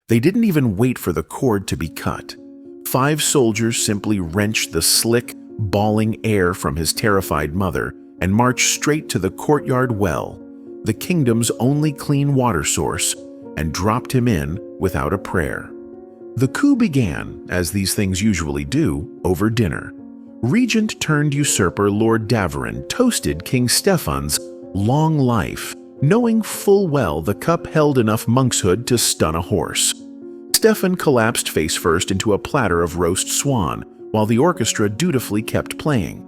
They didn't even wait for the cord to be cut. 5 soldiers simply wrenched the slick, bawling heir from his terrified mother and marched straight to the courtyard well, the kingdom's only clean water source, and dropped him in without a prayer. The coup began, as these things usually do, over dinner. Regent-turned-usurper Lord Davarin toasted King Stefan's long life, knowing full well the cup held enough monkshood to stun a horse. Stefan collapsed face first into a platter of roast swan, while the orchestra dutifully kept playing.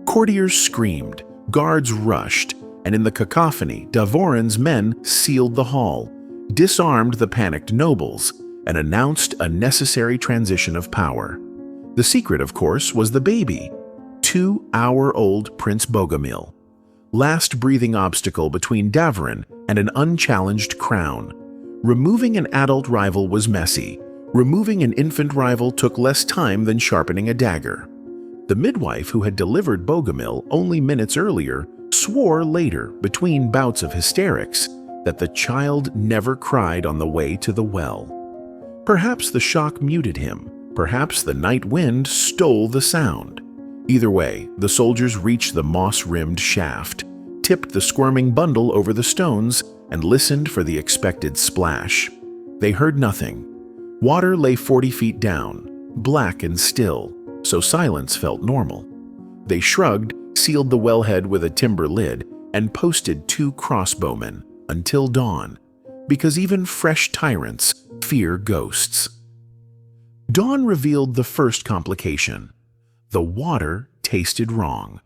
Courtiers screamed, guards rushed, and in the cacophony, Davorin's men sealed the hall, disarmed the panicked nobles, and announced a necessary transition of power. The secret, of course, was the baby, 2-hour-old Prince Bogomil, last breathing obstacle between Davarin and an unchallenged crown. Removing an adult rival was messy. Removing an infant rival took less time than sharpening a dagger. The midwife who had delivered Bogomil only minutes earlier swore later, between bouts of hysterics, that the child never cried on the way to the well. Perhaps the shock muted him. Perhaps the night wind stole the sound. Either way, the soldiers reached the moss-rimmed shaft, tipped the squirming bundle over the stones, and listened for the expected splash. They heard nothing. Water lay 40 feet down, black and still, so silence felt normal. They shrugged, sealed the wellhead with a timber lid, and posted 2 crossbowmen until dawn, because even fresh tyrants fear ghosts. Dawn revealed the first complication. The water tasted wrong.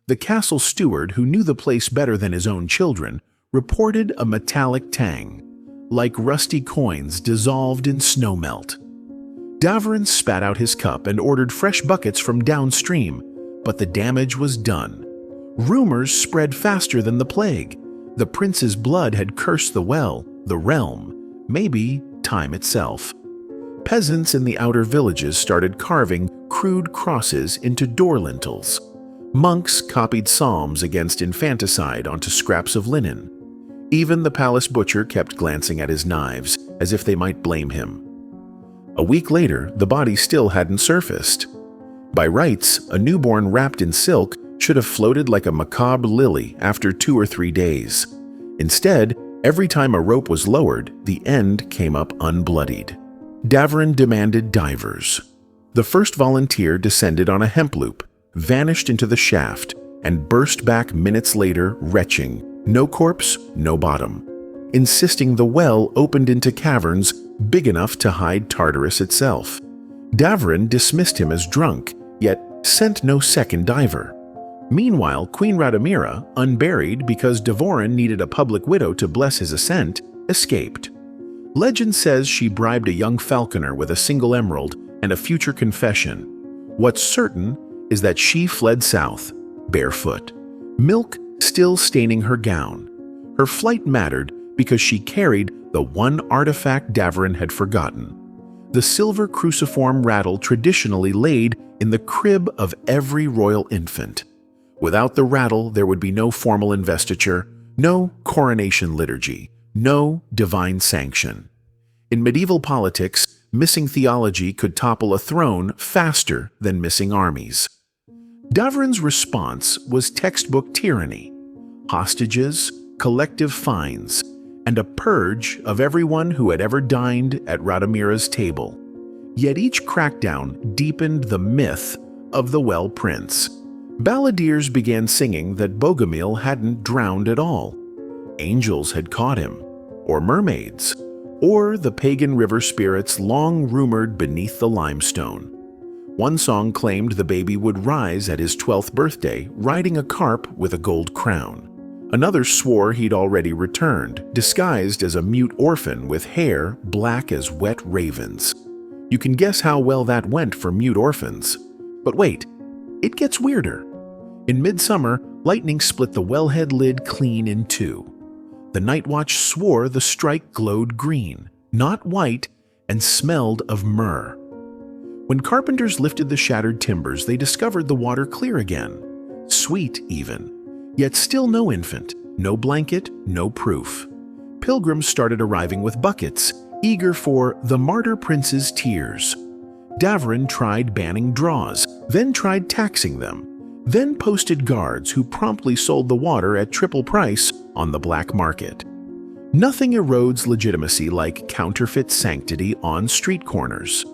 The castle steward, who knew the place better than his own children, reported a metallic tang, like rusty coins dissolved in snowmelt. Davarin spat out his cup and ordered fresh buckets from downstream, but the damage was done. Rumors spread faster than the plague. The prince's blood had cursed the well, the realm, maybe time itself. Peasants in the outer villages started carving crude crosses into door lintels. Monks copied psalms against infanticide onto scraps of linen. Even the palace butcher kept glancing at his knives, as if they might blame him. A week later, the body still hadn't surfaced. By rights, a newborn wrapped in silk should have floated like a macabre lily after 2 or 3 days. Instead, every time a rope was lowered, the end came up unbloodied. Davarin demanded divers. The first volunteer descended on a hemp loop, vanished into the shaft, and burst back minutes later, retching, no corpse, no bottom, insisting the well opened into caverns big enough to hide Tartarus itself. Davarin dismissed him as drunk, yet sent no second diver. Meanwhile, Queen Radomira, unburied because Davorin needed a public widow to bless his ascent, escaped. Legend says she bribed a young falconer with a single emerald and a future confession. What's certain is that she fled south, barefoot, milk still staining her gown. Her flight mattered because she carried the one artifact Davarin had forgotten, the silver cruciform rattle traditionally laid in the crib of every royal infant. Without the rattle, there would be no formal investiture, no coronation liturgy, no divine sanction. In medieval politics, missing theology could topple a throne faster than missing armies. Davarin's response was textbook tyranny, hostages, collective fines, and a purge of everyone who had ever dined at Radomira's table. Yet each crackdown deepened the myth of the Well Prince. Balladeers began singing that Bogomil hadn't drowned at all. Angels had caught him, or mermaids, or the pagan river spirits long rumored beneath the limestone. One song claimed the baby would rise at his 12th birthday riding a carp with a gold crown. Another swore he'd already returned, disguised as a mute orphan with hair black as wet ravens. You can guess how well that went for mute orphans. But wait, it gets weirder. In midsummer, lightning split the wellhead lid clean in 2. The night watch swore the strike glowed green, not white, and smelled of myrrh. When carpenters lifted the shattered timbers, they discovered the water clear again, sweet even, yet still no infant, no blanket, no proof. Pilgrims started arriving with buckets, eager for the martyr prince's tears. Davarin tried banning draws, then tried taxing them, then posted guards who promptly sold the water at triple price on the black market. Nothing erodes legitimacy like counterfeit sanctity on street corners.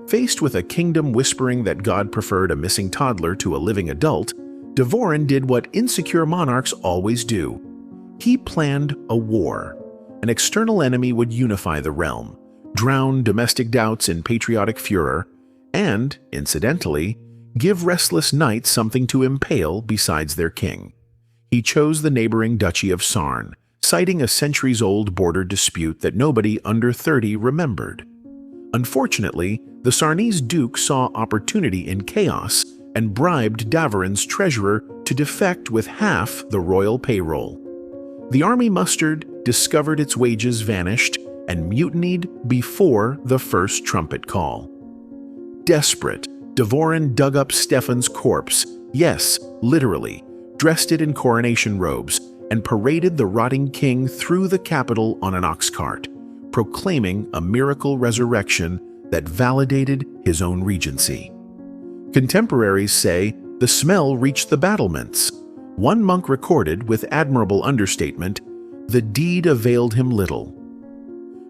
Faced with a kingdom whispering that God preferred a missing toddler to a living adult, Davorin did what insecure monarchs always do. He planned a war. An external enemy would unify the realm, drown domestic doubts in patriotic furor, and, incidentally, give restless knights something to impale besides their king. He chose the neighboring Duchy of Sarn, citing a centuries-old border dispute that nobody under 30 remembered. Unfortunately, the Sarnese duke saw opportunity in chaos and bribed Davarin's treasurer to defect with half the royal payroll. The army mustered, discovered its wages vanished, and mutinied before the first trumpet call. Desperate, Davorin dug up Stefan's corpse, yes, literally, dressed it in coronation robes, and paraded the rotting king through the capital on an ox cart, proclaiming a miracle resurrection that validated his own regency. Contemporaries say the smell reached the battlements. One monk recorded, with admirable understatement, "The deed availed him little."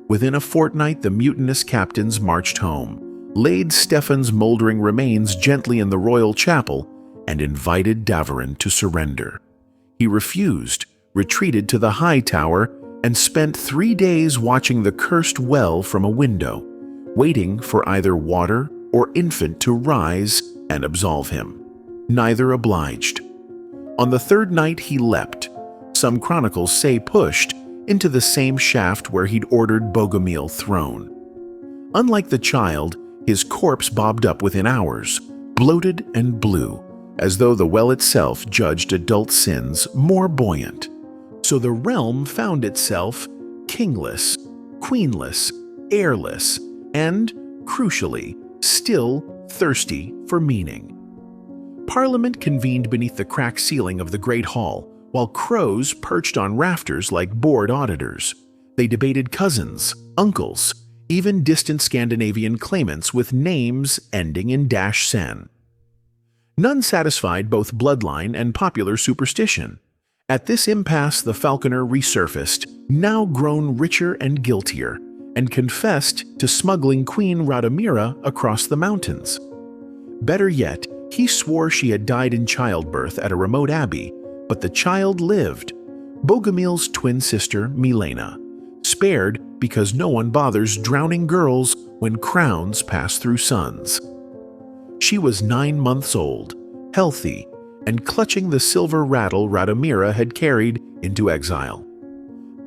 Within a fortnight, the mutinous captains marched home, laid Stefan's moldering remains gently in the royal chapel, and invited Davarin to surrender. He refused, retreated to the high tower, and spent 3 days watching the cursed well from a window, waiting for either water or infant to rise and absolve him. Neither obliged. On the third night he leapt, some chronicles say pushed, into the same shaft where he'd ordered Bogomil thrown. Unlike the child, his corpse bobbed up within hours, bloated and blue, as though the well itself judged adult sins more buoyant. So the realm found itself kingless, queenless, heirless, and, crucially, still thirsty for meaning. Parliament convened beneath the cracked ceiling of the Great Hall, while crows perched on rafters like bored auditors. They debated cousins, uncles, even distant Scandinavian claimants with names ending in -sen. None satisfied both bloodline and popular superstition. At this impasse, the falconer resurfaced, now grown richer and guiltier, and confessed to smuggling Queen Radomira across the mountains. Better yet, he swore she had died in childbirth at a remote abbey, but the child lived. Bogomil's twin sister, Milena, spared because no one bothers drowning girls when crowns pass through sons. She was 9 months old, healthy, and clutching the silver rattle Radomira had carried into exile.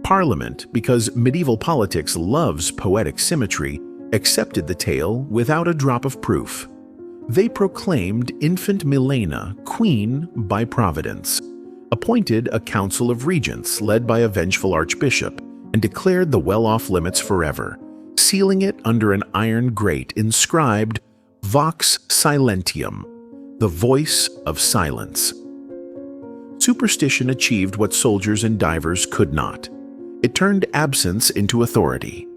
Parliament, because medieval politics loves poetic symmetry, accepted the tale without a drop of proof. They proclaimed infant Milena queen by providence, appointed a council of regents led by a vengeful archbishop, and declared the well off limits forever, sealing it under an iron grate inscribed Vox Silentium, the voice of silence. Superstition achieved what soldiers and divers could not. It turned absence into authority.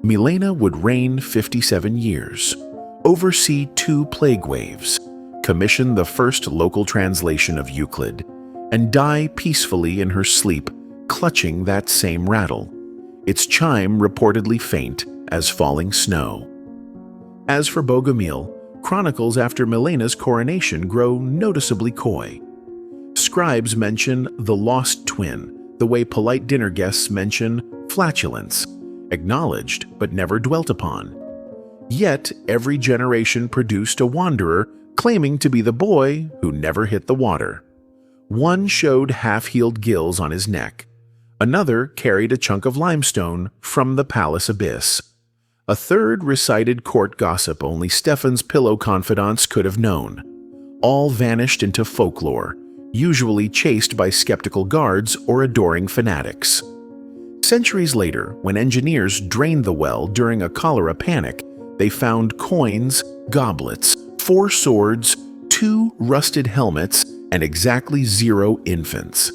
Milena would reign 57 years, oversee 2 plague waves, commission the first local translation of Euclid, and die peacefully in her sleep, clutching that same rattle, its chime reportedly faint as falling snow. As for Bogomil, chronicles after Milena's coronation grow noticeably coy. Scribes mention the lost twin, the way polite dinner guests mention flatulence, acknowledged but never dwelt upon. Yet every generation produced a wanderer claiming to be the boy who never hit the water. One showed half-healed gills on his neck. Another carried a chunk of limestone from the palace abyss. A third recited court gossip only Stefan's pillow confidants could have known. All vanished into folklore, usually chased by skeptical guards or adoring fanatics. Centuries later, when engineers drained the well during a cholera panic, they found coins, goblets, 4 swords, 2 rusted helmets, and exactly 0 infants.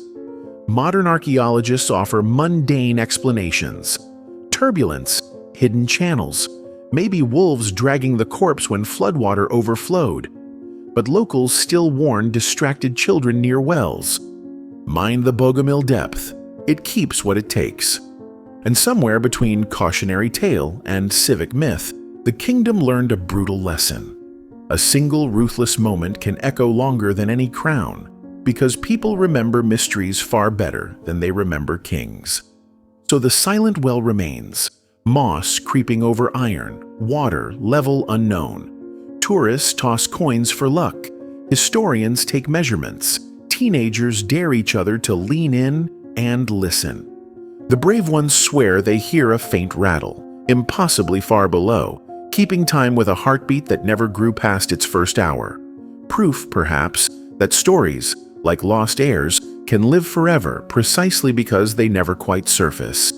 Modern archaeologists offer mundane explanations. Turbulence, hidden channels, maybe wolves dragging the corpse when floodwater overflowed. But locals still warn distracted children near wells. Mind the bogomil depth. It keeps what it takes. And somewhere between cautionary tale and civic myth, the kingdom learned a brutal lesson. A single ruthless moment can echo longer than any crown, because people remember mysteries far better than they remember kings. So the silent well remains, moss creeping over iron, water level unknown. Tourists toss coins for luck, historians take measurements, teenagers dare each other to lean in and listen. The brave ones swear they hear a faint rattle, impossibly far below, keeping time with a heartbeat that never grew past its first hour. Proof, perhaps, that stories, like lost heirs, can live forever precisely because they never quite surface.